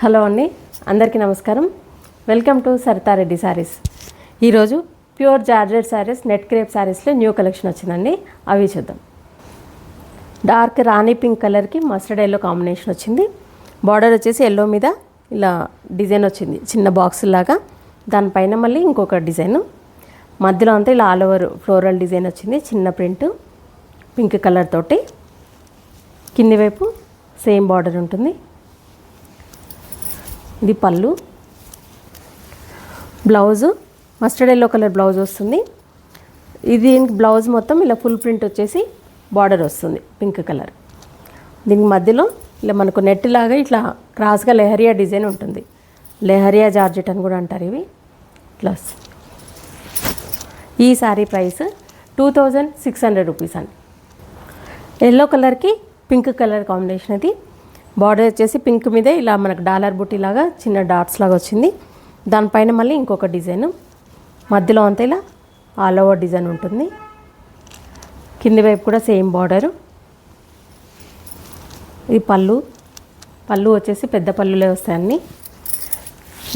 Hello అండి, అందరికీ నమస్కారం. Welcome to Saritha Reddy saris. ఈరోజు pure georgette saris, net crepe శారీస్లో న్యూ కలెక్షన్ వచ్చిందండి. అవి చూద్దాం. డార్క్ రాణి పింక్ కలర్కి మస్టర్డ్ ఎల్లో కాంబినేషన్ వచ్చింది. బార్డర్ వచ్చేసి ఎల్లో మీద ఇలా డిజైన్ వచ్చింది, చిన్న బాక్స్ లాగా. దానిపైన మళ్ళీ ఇంకొక డిజైన్, మధ్యలో అంతా ఇలా ఆల్ ఓవర్ ఫ్లోరల్ డిజైన్ వచ్చింది, చిన్న ప్రింట్ పింక్ కలర్ తోటి. కింది వైపు సేమ్ బార్డర్ ఉంటుంది. ఇది పళ్ళు. Blouse mustard yellow colour blouse వస్తుంది. ఇది బ్లౌజ్ మొత్తం ఇలా ఫుల్ ప్రింట్ వచ్చేసి బార్డర్ వస్తుంది పింక్ కలర్. దీనికి మధ్యలో ఇలా మనకు నెట్ లాగా ఇట్లా క్రాస్గా లెహరియా డిజైన్ ఉంటుంది. లెహరియా జార్జెట్ అని కూడా అంటారు. ఇవి ఇట్లా. ఈ శారీ ప్రైస్ 2600 రూపీస్ అండి. ఎల్లో కలర్కి పింక్ కలర్ కాంబినేషన్. ఇది బార్డర్ వచ్చేసి పింక్ మీద ఇలా మనకు డాలర్ బుట్టి లాగా చిన్న డాట్స్ లాగా వచ్చింది. దానిపైన మళ్ళీ ఇంకొక డిజైన్, మధ్యలో అంతా ఇలా ఆల్ ఓవర్ డిజైన్ ఉంటుంది. కింది వైపు కూడా సేమ్ బార్డరు. ఇది పళ్ళు. పళ్ళు వచ్చేసి పెద్ద పళ్ళులే వస్తాయన్నీ.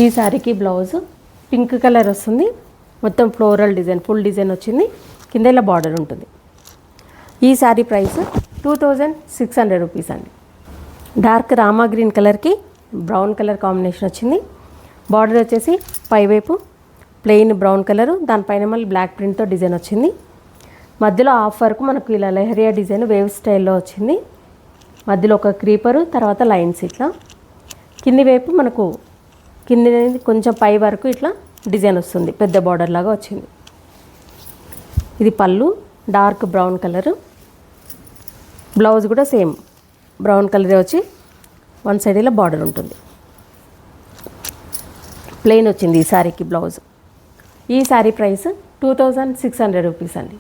ఈ శారీకి బ్లౌజు పింక్ కలర్ వస్తుంది, మొత్తం ఫ్లోరల్ డిజైన్ ఫుల్ డిజైన్ వచ్చింది. కింద ఇలా బార్డర్ ఉంటుంది. ఈ శారీ ప్రైస్ 2600 రూపీస్ అండి. డార్క్ రామా గ్రీన్ కలర్కి బ్రౌన్ కలర్ కాంబినేషన్ వచ్చింది. బార్డర్ వచ్చేసి పైవైపు ప్లెయిన్ బ్రౌన్ కలరు, దానిపైన మళ్ళీ బ్లాక్ ప్రింట్తో డిజైన్ వచ్చింది. మధ్యలో హాఫ్ వరకు మనకు ఇలా లెహరియా డిజైన్ వేవ్ స్టైల్లో వచ్చింది. మధ్యలో ఒక క్రీపరు, తర్వాత లైన్స్ ఇట్లా. కింది వైపు మనకు కింది కొంచెం పై వరకు ఇట్లా డిజైన్ వస్తుంది, పెద్ద బార్డర్ లాగా వచ్చింది. ఇది పళ్ళు, డార్క్ బ్రౌన్ కలరు. బ్లౌజ్ కూడా సేమ్ బ్రౌన్ కలరే వచ్చి వన్ సైడ్ ఇలా బార్డర్ ఉంటుంది. ప్లెయిన్ వచ్చింది ఈ శారీకి బ్లౌజ్. ఈ శారీ ప్రైస్ 2600 రూపీస్ అండి.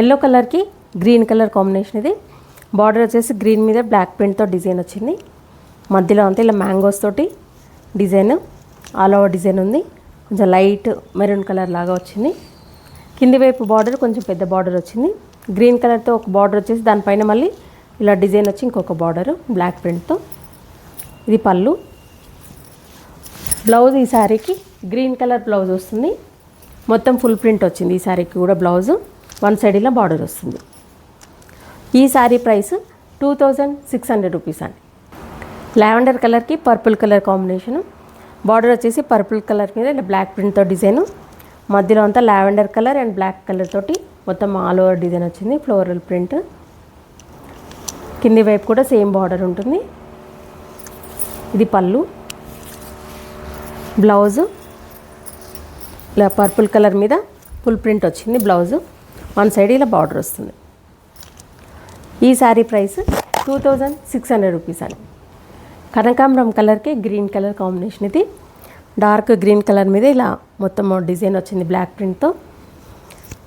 ఎల్లో కలర్కి గ్రీన్ కలర్ కాంబినేషన్. ఇది బార్డర్ వచ్చేసి గ్రీన్ మీద బ్లాక్ ప్రింట్తో డిజైన్ వచ్చింది. మధ్యలో అంతా ఇలా మ్యాంగోస్ తోటి డిజైన్, ఆల్ ఓవర్ డిజైన్ ఉంది. కొంచెం లైట్ మెరూన్ కలర్ లాగా వచ్చింది. కింది వైపు బార్డర్ కొంచెం పెద్ద బార్డర్ వచ్చింది. గ్రీన్ కలర్తో ఒక బార్డర్ వచ్చేసి దానిపైన మళ్ళీ ఇలా డిజైన్ వచ్చి ఇంకొక బార్డరు బ్లాక్ ప్రింట్తో. ఇది పళ్ళు. బ్లౌజ్ ఈ శారీకి గ్రీన్ కలర్ బ్లౌజ్ వస్తుంది, మొత్తం ఫుల్ ప్రింట్ వచ్చింది. ఈ శారీకి కూడా బ్లౌజు వన్ సైడ్ ఇలా బార్డర్ వస్తుంది. ఈ శారీ ప్రైస్ 2600 రూపీస్ అండి. లావెండర్ కలర్కి పర్పుల్ కలర్ కాంబినేషను. బార్డర్ వచ్చేసి పర్పుల్ కలర్ మీద ఇలా బ్లాక్ ప్రింట్తో డిజైను. మధ్యలో అంతా lavender colour and black colour తోటి మొత్తం ఆల్ ఓవర్ డిజైన్ వచ్చింది, ఫ్లోరల్ ప్రింట్. కింది వైపు కూడా సేమ్ బార్డర్ ఉంటుంది. ఇది పళ్ళు. బ్లౌజు ఇలా పర్పుల్ కలర్ మీద ఫుల్ ప్రింట్ వచ్చింది బ్లౌజు, వన్ సైడ్ ఇలా బార్డర్ వస్తుంది. ఈ శారీ ప్రైస్ 2600 రూపీస్ అండి. కనకాంబరం కలర్కి గ్రీన్ కలర్ కాంబినేషన్. ఇది డార్క్ గ్రీన్ కలర్ మీద ఇలా మొత్తం డిజైన్ వచ్చింది బ్లాక్ ప్రింట్తో.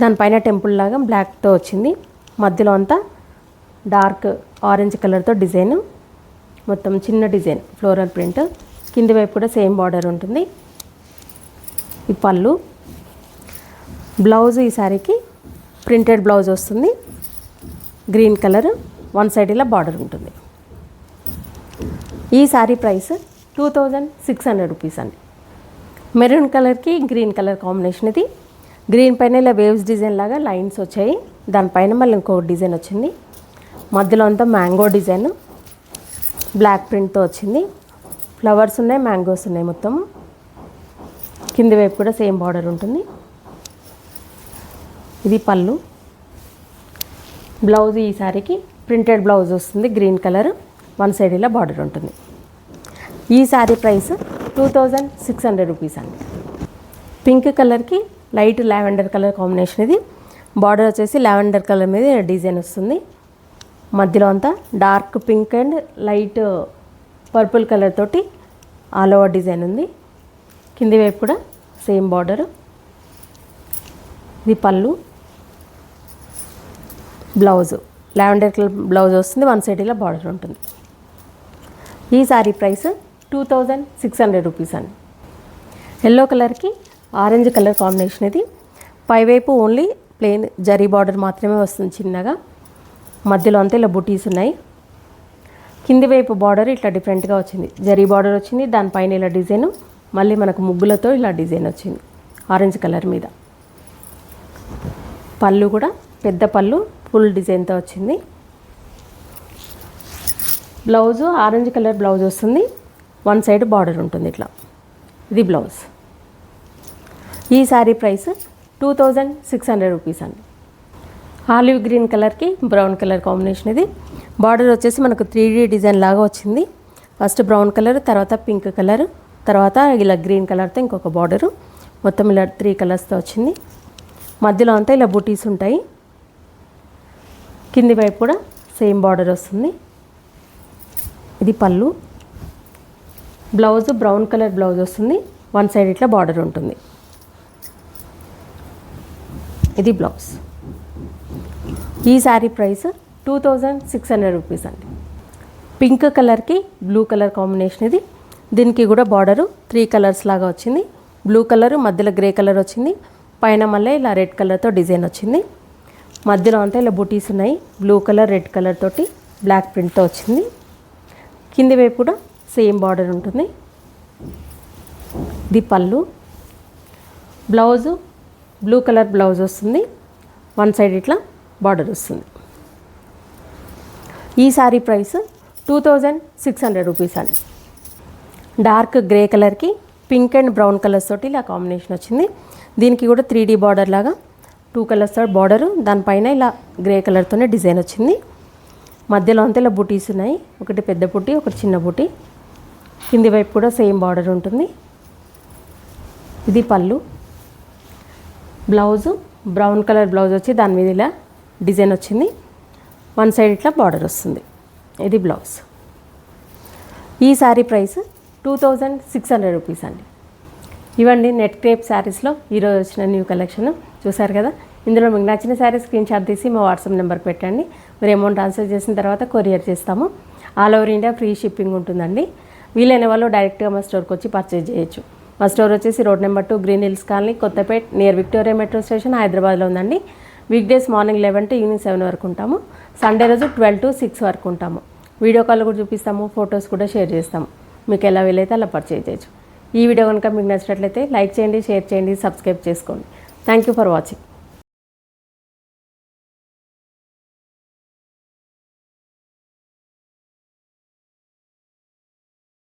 దానిపైన టెంపుల్ లాగా బ్లాక్తో వచ్చింది. మధ్యలో అంతా డార్క్ ఆరెంజ్ కలర్తో డిజైన్, మొత్తం చిన్న డిజైన్ ఫ్లోరల్ ప్రింట్. కింది వైపు కూడా సేమ్ బార్డర్ ఉంటుంది. ఈ పళ్ళు. బ్లౌజ్ ఈ శారీకి ప్రింటెడ్ బ్లౌజ్ వస్తుంది, గ్రీన్ కలర్, వన్ సైడ్ ఇలా బార్డర్ ఉంటుంది. ఈ శారీ ప్రైస్ 2600 రూపీస్ అండి. మెరూన్ కలర్కి గ్రీన్ కలర్ కాంబినేషన్. ఇది గ్రీన్ పైన ఇలా వేవ్స్ డిజైన్ లాగా లైన్స్ వచ్చాయి. దానిపైన మళ్ళీ ఇంకొక డిజైన్ వచ్చింది. మధ్యలో అంతా మ్యాంగో డిజైన్ బ్లాక్ ప్రింట్తో వచ్చింది. ఫ్లవర్స్ ఉన్నాయి, మ్యాంగోస్ ఉన్నాయి మొత్తం. కింది వైపు కూడా సేమ్ బార్డర్ ఉంటుంది. ఇది పళ్ళు. బ్లౌజ్ ఈ శారీకి ప్రింటెడ్ బ్లౌజ్ వస్తుంది, గ్రీన్ కలర్, వన్ సైడ్ ఇలా బార్డర్ ఉంటుంది. ఈ శారీ ప్రైస్ 2600 రూపీస్ అండి. పింక్ కలర్కి లైట్ లావెండర్ కలర్ కాంబినేషన్. ఇది బార్డర్ వచ్చేసి లావెండర్ కలర్ మీద డిజైన్ వస్తుంది. మధ్యలో అంతా dark pink and light purple colour తోటి ఆల్ ఓవర్ డిజైన్ ఉంది. కింది వైపు కూడా సేమ్ బార్డరు. ఇది పళ్ళు. బ్లౌజు లావెండర్ కలర్ బ్లౌజ్ వస్తుంది, వన్ సైడ్ ఇలా బార్డర్ ఉంటుంది. ఈ శారీ ప్రైస్ 2600 రూపీస్ అండి. ఎల్లో కలర్కి ఆరెంజ్ కలర్ కాంబినేషన్. ఇది పైవైపు ఓన్లీ ప్లెయిన్ జరీ బార్డర్ మాత్రమే వస్తుంది చిన్నగా. మధ్యలో అంతా ఇలా బుటీస్ ఉన్నాయి. కింది వైపు బార్డర్ ఇట్లా డిఫరెంట్గా వచ్చింది, జరీ బార్డర్ వచ్చింది, దానిపైన ఇలా డిజైను, మళ్ళీ మనకు ముగ్గులతో ఇలా డిజైన్ వచ్చింది ఆరెంజ్ కలర్ మీద. పళ్ళు కూడా పెద్ద పళ్ళు ఫుల్ డిజైన్తో వచ్చింది. బ్లౌజు ఆరెంజ్ కలర్ బ్లౌజ్ వస్తుంది, వన్ సైడ్ బార్డర్ ఉంటుంది ఇట్లా. ఇది బ్లౌజ్. ఈ శారీ ప్రైస్ 2600 రూపీస్ అండి. ఆలివ్ గ్రీన్ కలర్కి బ్రౌన్ కలర్ కాంబినేషన్. ఇది బార్డర్ వచ్చేసి మనకు 3D డిజైన్ లాగా వచ్చింది. ఫస్ట్ బ్రౌన్ కలర్, తర్వాత పింక్ కలర్, తర్వాత ఇలా గ్రీన్ కలర్తో ఇంకొక బార్డరు, మొత్తం ఇలా 3 కలర్స్తో వచ్చింది. మధ్యలో అంతా ఇలా బూటీస్ ఉంటాయి. కింది వైపు కూడా సేమ్ బార్డర్ వస్తుంది. ఇది పళ్ళు. బ్లౌజ్ బ్రౌన్ కలర్ బ్లౌజ్ వస్తుంది, వన్ సైడ్ ఇట్లా బార్డర్ ఉంటుంది. ఇది బ్లౌజ్. ఈ శారీ ప్రైస్ 2600 రూపీస్ అండి. పింక్ కలర్కి బ్లూ కలర్ కాంబినేషన్. ఇది దీనికి కూడా బార్డరు 3 కలర్స్ లాగా వచ్చింది. బ్లూ కలర్, మధ్యలో గ్రే కలర్ వచ్చింది, పైన మళ్ళీ ఇలా రెడ్ కలర్తో డిజైన్ వచ్చింది. మధ్యలో అంతా ఇలా బుటీస్ ఉన్నాయి, బ్లూ కలర్ రెడ్ కలర్ తోటి బ్లాక్ ప్రింట్తో వచ్చింది. కింది వైపు కూడా సేమ్ బార్డర్ ఉంటుంది. ఇది పళ్ళు. బ్లౌజు బ్లూ కలర్ బ్లౌజ్ వస్తుంది, వన్ సైడ్ ఇట్లా బార్డర్ వస్తుంది. ఈ శారీ ప్రైస్ 2600 రూపీస్ అండి. డార్క్ గ్రే కలర్కి పింక్ అండ్ బ్రౌన్ కలర్స్ తోటి ఇలా కాంబినేషన్ వచ్చింది. దీనికి కూడా 3D బార్డర్ లాగా 2 కలర్స్ తోటి బార్డరు, దానిపైన ఇలా గ్రే కలర్తోనే డిజైన్ వచ్చింది. మధ్యలో అంతా ఇలా బుటీస్ ఉన్నాయి, ఒకటి పెద్ద బుటీ, ఒకటి చిన్న బుటీ. కింది వైపు కూడా సేమ్ బార్డర్ ఉంటుంది. ఇది పళ్ళు. బ్లౌజు బ్రౌన్ కలర్ బ్లౌజ్ వచ్చి దాని మీద ఇలా డిజైన్ వచ్చింది, వన్ సైడ్ ఇట్లా బార్డర్ వస్తుంది. ఇది బ్లౌజ్. ఈ శారీ ప్రైస్ 2600 రూపీస్ అండి. ఇవ్వండి నెట్ క్రేప్ శారీస్లో ఈరోజు వచ్చిన న్యూ కలెక్షన్ చూసారు కదా. ఇందులో మీకు నచ్చిన శారీ స్క్రీన్ షాట్ తీసి మా వాట్సాప్ నెంబర్కి పెట్టండి. మీరు అమౌంట్ ట్రాన్స్ఫర్ చేసిన తర్వాత కొరియర్ చేస్తాము. All over India free shipping ఉంటుందండి. వీలైన వాళ్ళు డైరెక్ట్గా మా స్టోర్కి వచ్చి పర్చేజ్ చేయొచ్చు. మా స్టోర్ వచ్చేసి road number 2 green hills colony, Kothapet, near Victoria metro station, హైదరాబాద్లో ఉందండి. Week days morning 11 to evening 7 వరకు ఉంటాము. సండే రోజు 12 to 6 వరకు ఉంటాము. వీడియో కాల్ కూడా చూపిస్తాము, ఫొటోస్ కూడా షేర్ చేస్తాము. మీకు ఎలా వీలైతే అలా పర్చేజ్ చేయొచ్చు. ఈ వీడియో కనుక మీకు నచ్చినట్లయితే లైక్ చేయండి, షేర్ చేయండి, సబ్స్క్రైబ్ చేసుకోండి. Thank you for watching.